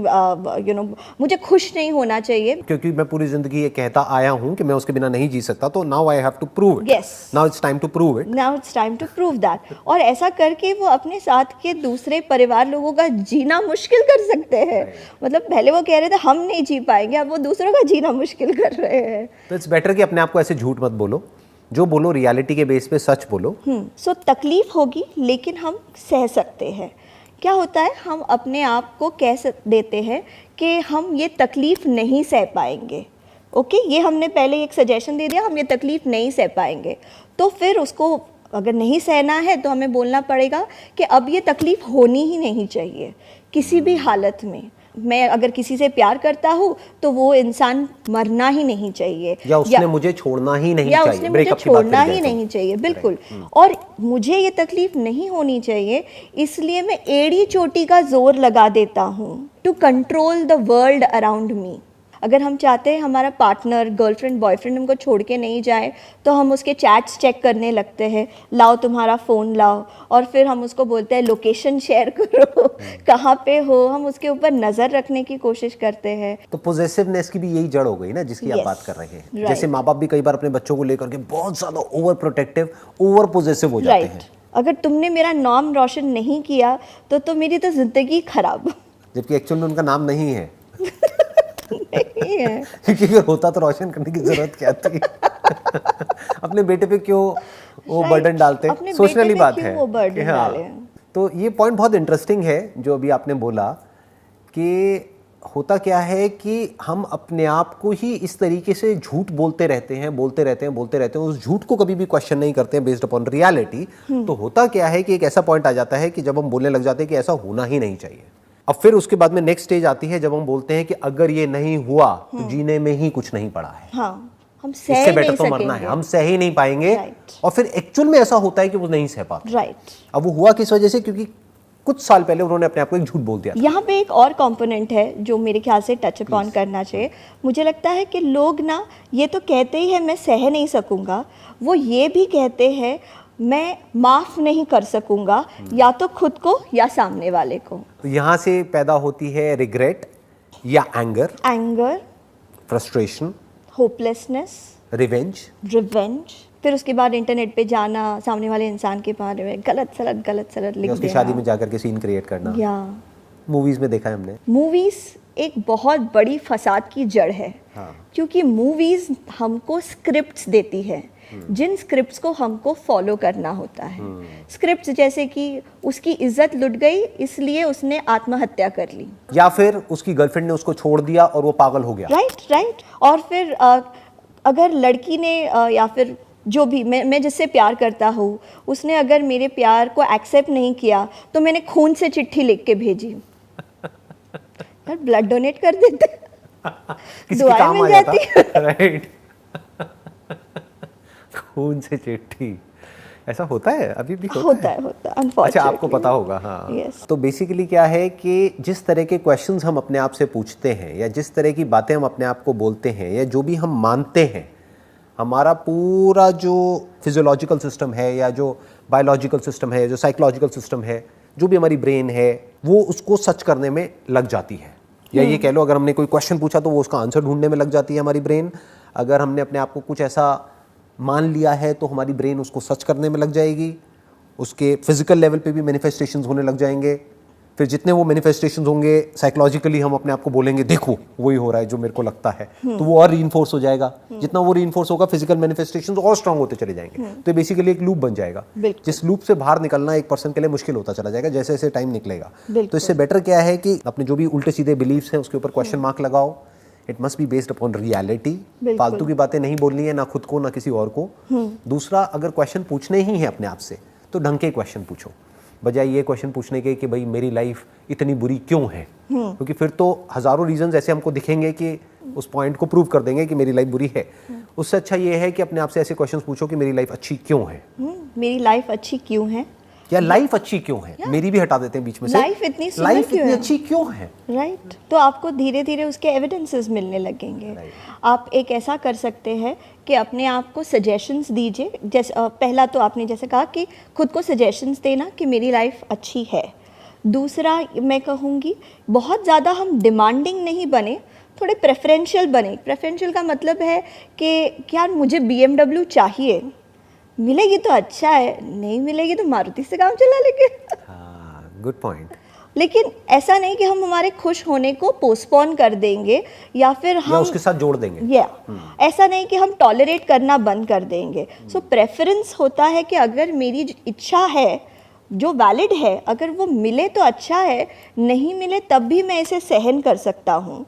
यू नो मुझे खुश नहीं होना चाहिए, क्योंकि मैं पूरी जिंदगी ये कहता आया हूँ कि मैं उसके बिना नहीं जी सकता, तो now I have to prove it. Yes. Now it's time to prove it. Now it's time to prove that. और ऐसा करके वो अपने साथ के दूसरे परिवार लोगों का जीना मुश्किल कर सकते हैं। मतलब पहले वो कह रहे थे हम नहीं जी पाएंगे, अब वो दूसरों का जीना मुश्किल कर रहे हैं। तो इट्स बेटर कि अपने आप को ऐसे झूठ मत बोलो, जो बोलो रियलिटी के बेस पे सच बोलो। सो तकलीफ होगी लेकिन हम सह सकते हैं। क्या होता है, हम अपने आप को कह देते हैं कि हम ये तकलीफ नहीं सह पाएंगे, ओके, ये हमने पहले एक सजेशन दे दिया, हम ये तकलीफ नहीं सह पाएंगे। तो फिर उसको अगर नहीं सहना है तो हमें बोलना पड़ेगा कि अब ये तकलीफ होनी ही नहीं चाहिए किसी भी हालत में। मैं अगर किसी से प्यार करता हूँ तो वो इंसान मरना ही नहीं चाहिए, या उसने मुझे छोड़ना ही नहीं या चाहिए, उसने मुझे छोड़ना ही नहीं चाहिए, बिल्कुल। और मुझे ये तकलीफ नहीं होनी चाहिए, इसलिए मैं एड़ी चोटी का जोर लगा देता हूँ to control the world around me. अगर हम चाहते हैं हमारा पार्टनर, गर्लफ्रेंड, बॉयफ्रेंड हमको छोड़ के नहीं जाए, तो हम उसके चैट्स चेक करने लगते हैं, लाओ तुम्हारा फ़ोन लाओ, और फिर हम उसको बोलते हैं लोकेशन शेयर करो, कहाँ पे हो, हम उसके ऊपर नज़र रखने की कोशिश करते हैं। तो पॉजेसिवनेस की भी यही जड़ हो गई ना, जिसकी आप बात कर रहे हैं। right. जैसे माँ बाप भी कई बार अपने बच्चों को लेकर के बहुत ज़्यादा ओवर प्रोटेक्टिव, ओवर पॉजेसिव हो जाते हैं। अगर तुमने मेरा नाम रोशन नहीं किया तो मेरी तो ज़िंदगी खराब। जबकि एक्चुअली उनका नाम नहीं है। नहीं है। क्योंकि अगर होता तो रोशन करने की जरूरत क्या थी? अपने बेटे पे क्यों वो बर्डन डालते? सोचने वाली बात है कि हाँ। तो ये पॉइंट बहुत इंटरेस्टिंग है जो अभी आपने बोला कि होता क्या है कि हम अपने आप को ही इस तरीके से झूठ बोलते रहते हैं, उस झूठ को कभी भी क्वेश्चन नहीं करते हैं बेस्ड अपॉन रियलिटी। तो होता क्या है कि एक ऐसा पॉइंट आ जाता है कि जब हम बोलने लग जाते हैं कि ऐसा होना ही नहीं चाहिए, अब फिर उसके बाद में नेक्स्ट स्टेज आती है जब हम बोलते हैं कि अगर ये नहीं हुआ तो जीने में ही कुछ नहीं पड़ा है, हाँ, हम सह इससे नहीं बेटर तो मरना है, सकेंगे। हम सह ही नहीं पाएंगे। Right. और फिर एक्चुअल में ऐसा होता है कि वो नहीं सह पाते। राइट। अब वो हुआ किस वजह से? क्योंकि कुछ साल पहले उन्होंने अपने आप को एक झूठ बोल दिया था। यहाँ पे एक और कंपोनेंट है जो मेरे ख्याल से टच अपॉन करना चाहिए। मुझे लगता है कि लोग ना ये तो कहते ही है मैं सह नहीं सकूंगा, वो ये भी कहते हैं मैं माफ नहीं कर सकूंगा, या तो खुद को या सामने वाले को। तो यहाँ से पैदा होती है रिग्रेट या anger, frustration, hopelessness, revenge. Revenge. फिर उसके बाद इंटरनेट पे जाना, सामने वाले इंसान के बारे में गलत सलत लिख या उसकी देना, शादी में जाकर के सीन क्रिएट करना। या मूवीज में देखा है हमने। मूवीज एक बहुत बड़ी फसाद की जड़ है। हाँ। क्योंकि मूवीज हमको स्क्रिप्ट्स देती है, जिन स्क्रिप्ट्स को हमको फॉलो करना होता है। स्क्रिप्ट्स जैसे कि उसकी इज्जत लुट गई इसलिए उसने आत्महत्या कर ली, या फिर उसकी गर्लफ्रेंड ने उसको छोड़ दिया और वो पागल हो गया। राइट। और फिर अगर लड़की ने या फिर जो भी मैं जिससे प्यार करता हूँ उसने अगर मेरे प्यार को एक्सेप्ट नहीं किया तो मैंने खून से चिट्ठी लिख के भेजी, यार ब्लड डोनेट कर देते, किसी के दुआएं काम मिल आ जाता। जाती। राइट। खून से चिट्ठी, ऐसा होता है अभी भी होता है unfortunately। अच्छा, आपको पता होगा। हाँ। Yes। तो बेसिकली क्या है कि जिस तरह के क्वेश्चंस हम अपने आप से पूछते हैं या जिस तरह की बातें हम अपने आप को बोलते हैं या जो भी हम मानते हैं, हमारा पूरा जो फिजियोलॉजिकल सिस्टम है या जो बायोलॉजिकल सिस्टम है, जो साइकोलॉजिकल सिस्टम है, जो भी हमारी ब्रेन है, वो उसको सर्च करने में लग जाती है। या ये कह लो अगर हमने कोई क्वेश्चन पूछा तो वो उसका आंसर ढूंढने में लग जाती है हमारी ब्रेन। अगर हमने अपने आप को कुछ ऐसा मान लिया है तो हमारी ब्रेन उसको सर्च करने में लग जाएगी, उसके फिजिकल लेवल पे भी मैनिफेस्टेशंस होने लग जाएंगे। फिर जितने वो मैनिफेस्टेशंस होंगे साइकोलॉजिकली हम अपने आप को बोलेंगे देखो वही हो रहा है जो मेरे को लगता है, तो वो और रीइंफोर्स हो जाएगा। जितना वो रीइंफोर्स होगा फिजिकल मैनिफेस्टेशंस और स्ट्रांग होते चले जाएंगे। तो बेसिकली एक लूप बन जाएगा, जिस लूप से बाहर निकलना एक पर्सन के लिए मुश्किल होता चला जाएगा जैसे जैसे टाइम निकलेगा। तो इससे बेटर क्या है कि अपने जो भी उल्टे सीधे बिलीव्स हैं उसके ऊपर क्वेश्चन मार्क लगाओ। It must be based upon reality. फालतू की बातें नहीं बोलनी है, ना खुद को ना किसी और को। दूसरा, अगर क्वेश्चन पूछने ही है अपने आप से तो ढंग के क्वेश्चन पूछो, बजाय ये क्वेश्चन पूछने के कि भाई मेरी लाइफ इतनी बुरी क्यों है, क्योंकि फिर तो हजारों रीजंस ऐसे हमको दिखेंगे कि उस पॉइंट को प्रूव कर देंगे कि मेरी लाइफ बुरी है। उससे अच्छा ये है कि अपने आप से ऐसे क्वेश्चंस पूछो कि मेरी लाइफ अच्छी क्यों है। मेरी लाइफ अच्छी क्यों है, या लाइफ अच्छी क्यों है, मेरी भी हटा देते हैं बीच में से। लाइफ इतनी सुंदर लाइफ क्यों इतनी है? अच्छी क्यों है, राइट। तो आपको धीरे धीरे उसके एविडेंसेस मिलने लगेंगे। आप एक ऐसा कर सकते हैं कि अपने आप को सजेशंस दीजिए। जैसे पहला तो आपने जैसे कहा कि खुद को सजेशंस देना कि मेरी लाइफ अच्छी है। दूसरा मैं कहूँगी बहुत ज़्यादा हम डिमांडिंग नहीं बने, थोड़े प्रेफरेंशियल बने। प्रेफरेंशियल का मतलब है कि यार मुझे BMW चाहिए, मिलेगी तो अच्छा है, नहीं मिलेगी तो मारुति से काम चला लेंगे। Good point. लेकिन ऐसा नहीं कि हम हमारे खुश होने को पोस्टपोन कर देंगे या फिर या हम उसके साथ जोड़ देंगे। ऐसा नहीं कि हम टॉलरेट करना बंद कर देंगे। सो प्रेफरेंस होता है कि अगर मेरी इच्छा है जो वैलिड है, अगर वो मिले तो अच्छा है, नहीं मिले तब भी मैं इसे सहन कर सकता हूँ।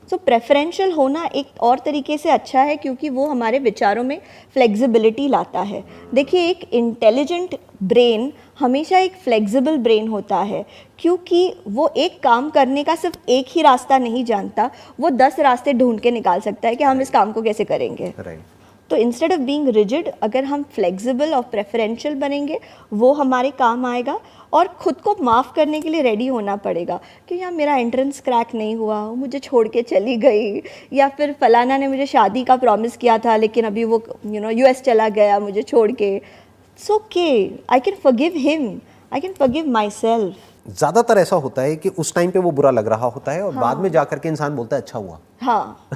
सो प्रेफरेंशियल होना एक और तरीके से अच्छा है क्योंकि वो हमारे विचारों में फ्लेक्सिबिलिटी लाता है। देखिए, एक इंटेलिजेंट ब्रेन हमेशा एक फ्लेक्सिबल ब्रेन होता है क्योंकि वो एक काम करने का सिर्फ एक ही रास्ता नहीं जानता, वो 10 रास्ते ढूंढ के निकाल सकता है कि हम इस काम को कैसे करेंगे। तो इंस्टेड ऑफ बीइंग रिजिड, अगर हम फ्लेक्सिबल और प्रेफरेंशियल बनेंगे वो हमारे काम आएगा। और ख़ुद को माफ़ करने के लिए रेडी होना पड़ेगा कि यार मेरा एंट्रेंस क्रैक नहीं हुआ, वो मुझे छोड़ के चली गई, या फिर फलाना ने मुझे शादी का प्रॉमिस किया था लेकिन अभी वो US चला गया मुझे छोड़ के। It's okay, I can forgive him, I can forgive my self. ज़्यादातर ऐसा होता है कि उस टाइम पे वो बुरा लग रहा होता है और बाद में जाकर के इंसान बोलता है अच्छा हुआ। हाँ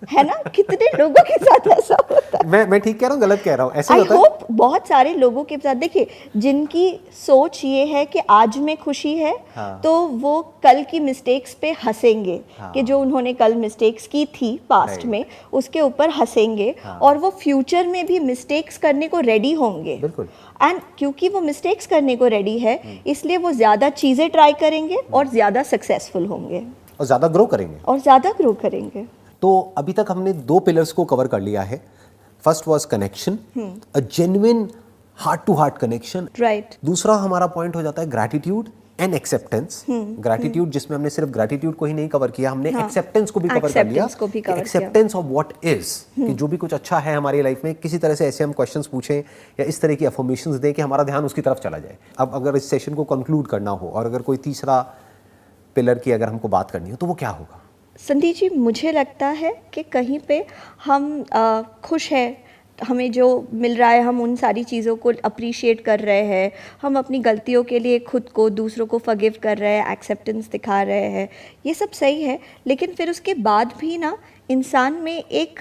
है ना, कितने लोगों के साथ ऐसा होता है। मैं ठीक कह रहा हूँ, गलत कह रहा हूँ, ऐसे आई होता है। होप बहुत सारे लोगों के साथ, देखिए जिनकी सोच ये है कि आज में खुशी है, तो वो कल की मिस्टेक्स पे हंसेंगे, कि जो उन्होंने कल मिस्टेक्स की थी पास्ट में उसके ऊपर हंसेंगे, और वो फ्यूचर में भी मिस्टेक्स करने को रेडी होंगे। बिल्कुल। एंड क्योंकि वो मिस्टेक्स करने को रेडी है इसलिए वो ज़्यादा चीज़ें ट्राई करेंगे और ज़्यादा सक्सेसफुल होंगे और ज़्यादा ग्रो करेंगे। तो अभी तक हमने 2 पिलर्स को कवर कर लिया है। First was connection, a genuine heart to heart connection. Right. दूसरा हमारा पॉइंट हो जाता है ग्रैटिट्यूड, एंड एक्सेप्टेंस। ग्रैटिट्यूड जिसमें हमने सिर्फ ग्रैटिट्यूड को ही नहीं कवर किया, हमने हाँ, एक्सेप्टेंस को भी कवर कर लिया। एक्सेप्टेंस ऑफ व्हाट इज, कि जो भी कुछ अच्छा है हमारी लाइफ में, किसी तरह से ऐसे हम क्वेश्चंस पूछें या इस तरह की अफर्मेशंस दें कि हमारा ध्यान उसकी तरफ चला जाए। अब अगर इस सेशन को कंक्लूड करना हो और अगर कोई तीसरा पिलर की अगर हमको बात करनी हो तो वो क्या होगा? संदीप जी, मुझे लगता है कि कहीं पे हम खुश हैं, हमें जो मिल रहा है हम उन सारी चीज़ों को अप्रिशिएट कर रहे हैं, हम अपनी गलतियों के लिए खुद को, दूसरों को फॉरगिव कर रहे हैं, एक्सेप्टेंस दिखा रहे हैं, ये सब सही है। लेकिन फिर उसके बाद भी ना इंसान में एक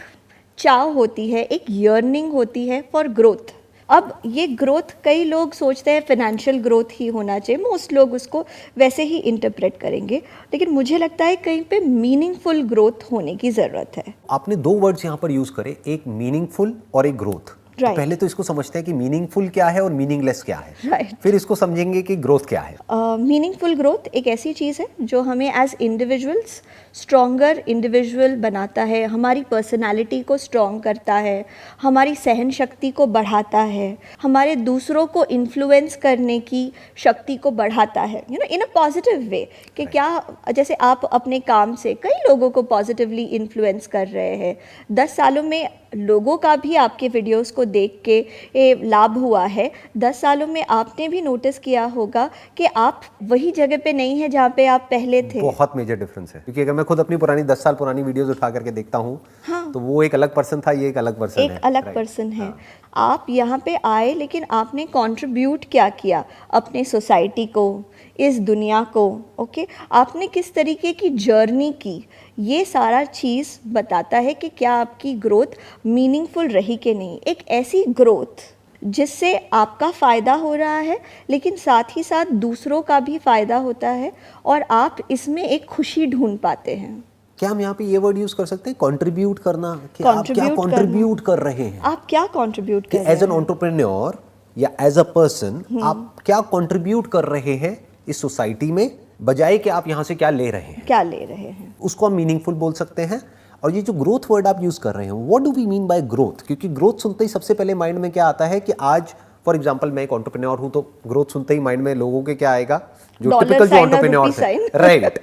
चाह होती है, एक यर्निंग होती है फॉर ग्रोथ। अब ये ग्रोथ कई लोग सोचते हैं फाइनेंशियल ग्रोथ ही होना चाहिए, मोस्ट लोग उसको वैसे ही इंटरप्रेट करेंगे, लेकिन मुझे लगता है कहीं पे मीनिंगफुल ग्रोथ होने की ज़रूरत है। आपने दो वर्ड्स यहाँ पर यूज करे, एक मीनिंगफुल और एक ग्रोथ। तो पहले तो इसको समझते हैं कि मीनिंगफुल क्या है और मीनिंगलेस क्या है, फिर इसको समझेंगे कि ग्रोथ क्या है। मीनिंगफुल ग्रोथ एक ऐसी चीज़ है जो हमें एज इंडिविजुअल्स स्ट्रॉन्गर इंडिविजुअल बनाता है, हमारी पर्सनालिटी को स्ट्रॉन्ग करता है, हमारी सहन शक्ति को बढ़ाता है, हमारे दूसरों को इन्फ्लुएंस करने की शक्ति को बढ़ाता है, you know, in a positive way. कि क्या, जैसे आप अपने काम से कई लोगों को पॉजिटिवली इन्फ्लुएंस कर रहे हैं, 10 सालों में लोगों का भी आपके वीडियोस को देख के लाभ हुआ है। 10 सालों में आपने भी नोटिस किया होगा कि आप वही जगह पे नहीं है जहाँ पे आप पहले थे। बहुत मेजर डिफरेंस है, क्योंकि अगर मैं खुद अपनी पुरानी 10 साल पुरानी वीडियोस उठा करके देखता हूँ, हाँ, तो वो एक अलग पर्सन था, ये एक अलग पर्सन है, एक अलग पर्सन है। आप यहाँ पे आए, लेकिन आपने कंट्रीब्यूट क्या किया अपने सोसाइटी को, इस दुनिया को, ओके, आपने किस तरीके की जर्नी की, ये सारा चीज़ बताता है कि क्या आपकी ग्रोथ मीनिंगफुल रही कि नहीं। एक ऐसी ग्रोथ जिससे आपका फ़ायदा हो रहा है, लेकिन साथ ही साथ दूसरों का भी फ़ायदा होता है और आप इसमें एक खुशी ढूंढ पाते हैं। क्या हम यहाँ पे ये वर्ड यूज कर सकते हैं, कंट्रीब्यूट करना, कि आप क्या कंट्रीब्यूट कर रहे हैं, आप क्या कंट्रीब्यूट कर रहे हैं एज एन एंटरप्रेन्योर या एज अ पर्सन, आप क्या कंट्रीब्यूट कर रहे हैं इस सोसाइटी में, बजाय कि आप यहाँ से क्या ले रहे हैं, उसको हम मीनिंगफुल बोल सकते हैं। और ये जो ग्रोथ वर्ड आप यूज कर रहे हैं, what do we mean by growth? क्योंकि ग्रोथ सुनते ही सबसे पहले माइंड में क्या आता है कि आज फॉर एग्जांपल मैं एक एंटरप्रेन्योर हूं, तो ग्रोथ सुनते ही माइंड में लोगों के क्या आएगा, जो टिपिकल जो एंटरप्रेन्योर्स हैं, राइट,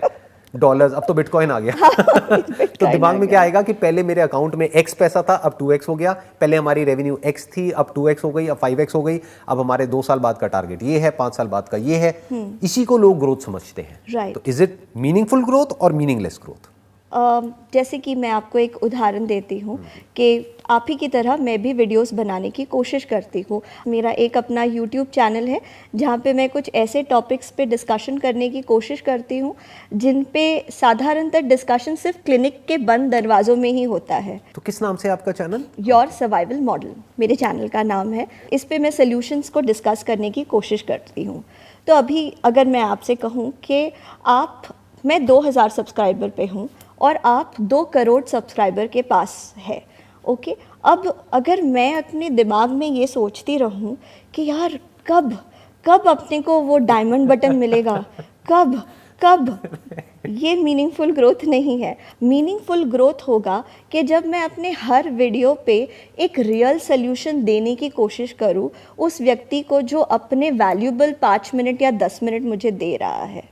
डॉलर्स, अब तो बिटकॉइन आ गया। तो दिमाग में क्या आएगा कि पहले मेरे अकाउंट में x पैसा था, अब 2x हो गया, पहले हमारी रेवेन्यू x थी, अब 2x हो गई, अब 5x हो गई, अब हमारे 2 साल बाद का टारगेट ये है, 5 साल बाद का ये है। इसी को लोग ग्रोथ समझते हैं। तो इज इट मीनिंगफुल ग्रोथ और मीनिंगलेस ग्रोथ? जैसे कि मैं आपको एक उदाहरण देती हूँ कि आप ही की तरह मैं भी वीडियोस बनाने की कोशिश करती हूँ। मेरा एक अपना यूट्यूब चैनल है जहाँ पे मैं कुछ ऐसे टॉपिक्स पे डिस्कशन करने की कोशिश करती हूँ जिन पे साधारणतः डिस्कशन सिर्फ क्लिनिक के बंद दरवाज़ों में ही होता है। तो किस नाम से आपका चैनल? योर सर्वाइवल मॉडल मेरे चैनल का नाम है। इस पे मैं सोल्यूशंस को डिस्कस करने की कोशिश करती हूँ। तो अभी अगर मैं आपसे कहूँ कि मैं 2000 सब्सक्राइबर पे हूँ और आप 2 करोड़ सब्सक्राइबर के पास है, ओके। अब अगर मैं अपने दिमाग में ये सोचती रहूं कि यार कब अपने को वो डायमंड बटन मिलेगा, कब, ये मीनिंगफुल ग्रोथ नहीं है। मीनिंगफुल ग्रोथ होगा कि जब मैं अपने हर वीडियो पे एक रियल सोल्यूशन देने की कोशिश करूं उस व्यक्ति को जो अपने वैल्यूबल 5 मिनट या 10 मिनट मुझे दे रहा है।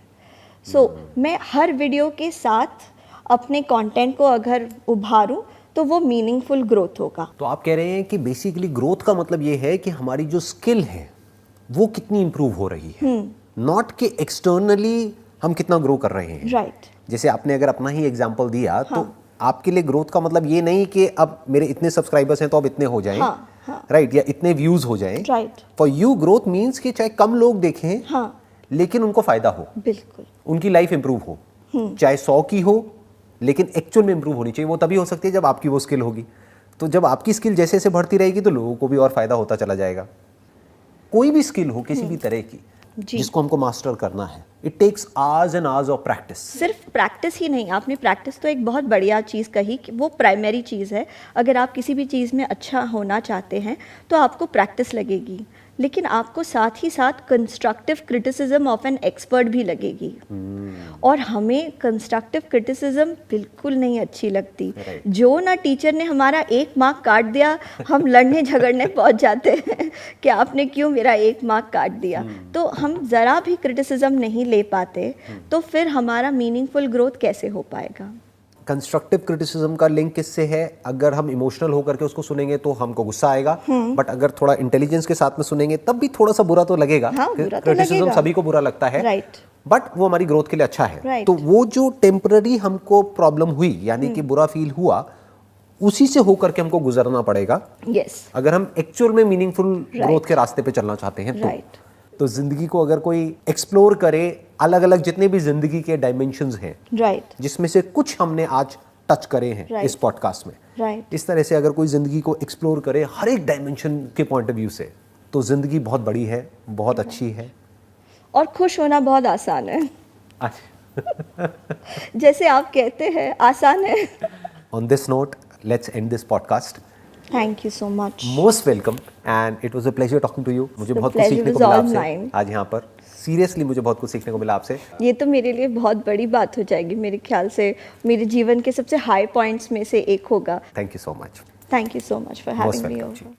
मैं हर वीडियो के साथ अपने कंटेंट को अगर उभारूं तो वो मीनिंगफुल ग्रोथ होगा। तो आप कह रहे हैं कि बेसिकली ग्रोथ का मतलब ये है कि हमारी जो स्किल है वो कितनी इंप्रूव हो रही है, नॉट कि एक्सटर्नली हम कितना ग्रो कर रहे हैं। राइट। जैसे आपने अगर अपना ही एग्जांपल दिया, हाँ, तो आपके लिए ग्रोथ का मतलब ये नहीं कि अब मेरे इतने सब्सक्राइबर्स हैं तो अब इतने हो जाएं, हाँ, राइट, या इतने व्यूज हो जाएं। Right. For you growth means कि चाहे कम लोग देखें, हाँ, लेकिन उनको फायदा हो, बिल्कुल, उनकी लाइफ इंप्रूव हो, चाहे 100 की हो, लेकिन एक्चुअल में इंप्रूव होनी चाहिए। वो तभी हो सकती है जब आपकी वो स्किल होगी। तो जब आपकी स्किल जैसे जैसे बढ़ती रहेगी तो लोगों को भी और फायदा होता चला जाएगा। कोई भी स्किल हो किसी भी तरह की जिसको हमको मास्टर करना है, it takes hours and hours of practice. सिर्फ प्रैक्टिस ही नहीं, आपने प्रैक्टिस तो एक बहुत बढ़िया चीज़ कही कि वो प्राइमरी चीज़ है। अगर आप किसी भी चीज़ में अच्छा होना चाहते हैं तो आपको प्रैक्टिस लगेगी। लेकिन आपको साथ ही साथ constructive criticism of an expert भी लगेगी। और हमें कंस्ट्रक्टिव क्रिटिसिज्म बिल्कुल नहीं अच्छी लगती। Right. जो ना टीचर ने हमारा 1 मार्क काट दिया, हम लड़ने झगड़ने पहुंच जाते हैं कि आपने क्यों मेरा 1 मार्क काट दिया। तो हम ज़रा भी क्रिटिसिज्म नहीं ले पाते, तो फिर हमारा मीनिंगफुल ग्रोथ कैसे हो पाएगा। कंस्ट्रक्टिव क्रिटिसिज्म का लिंक किससे है? अगर हम इमोशनल होकर के उसको सुनेंगे तो हमको गुस्सा आएगा, बट अगर थोड़ा इंटेलिजेंस के साथ में सुनेंगे तब भी थोड़ा सा बुरा तो लगेगा। हाँ, बुरा तो क्रिटिसिज्म लगेगा। सभी को बुरा लगता है, राइट। बट वो हमारी ग्रोथ के लिए अच्छा है। Right. तो वो जो टेम्पररी हमको प्रॉब्लम हुई, यानी कि बुरा फील हुआ, उसी से होकर के हमको गुजरना पड़ेगा यस। अगर हम एक्चुअल में मीनिंगफुल ग्रोथ के रास्ते पे चलना चाहते हैं। राइट। तो जिंदगी को अगर कोई एक्सप्लोर करे, अलग अलग जितने भी जिंदगी के डायमेंशंस हैं, राइट। जिसमें से कुछ हमने आज टच करे हैं Right. इस पॉडकास्ट में, राइट। इस तरह से अगर कोई जिंदगी को एक्सप्लोर करे हर एक डायमेंशन के पॉइंट ऑफ व्यू से, तो जिंदगी बहुत बड़ी है, बहुत अच्छी है और खुश होना बहुत आसान है। अच्छा। जैसे आप कहते हैं आसान है। On this note, let's end this podcast. Thank you so much. Most welcome and it was a pleasure talking to you. मुझे The बहुत कुछ pleasure सीखने को was मिला all आपसे mine. आज यहाँ पर। सीरियसली मुझे बहुत कुछ सीखने को मिला आपसे। ये तो मेरे लिए बहुत बड़ी बात हो जाएगी, मेरे ख्याल से मेरे जीवन के सबसे हाई पॉइंट्स में से एक होगा। Thank you so much. Thank you so much for most having me welcome जी। ओवर।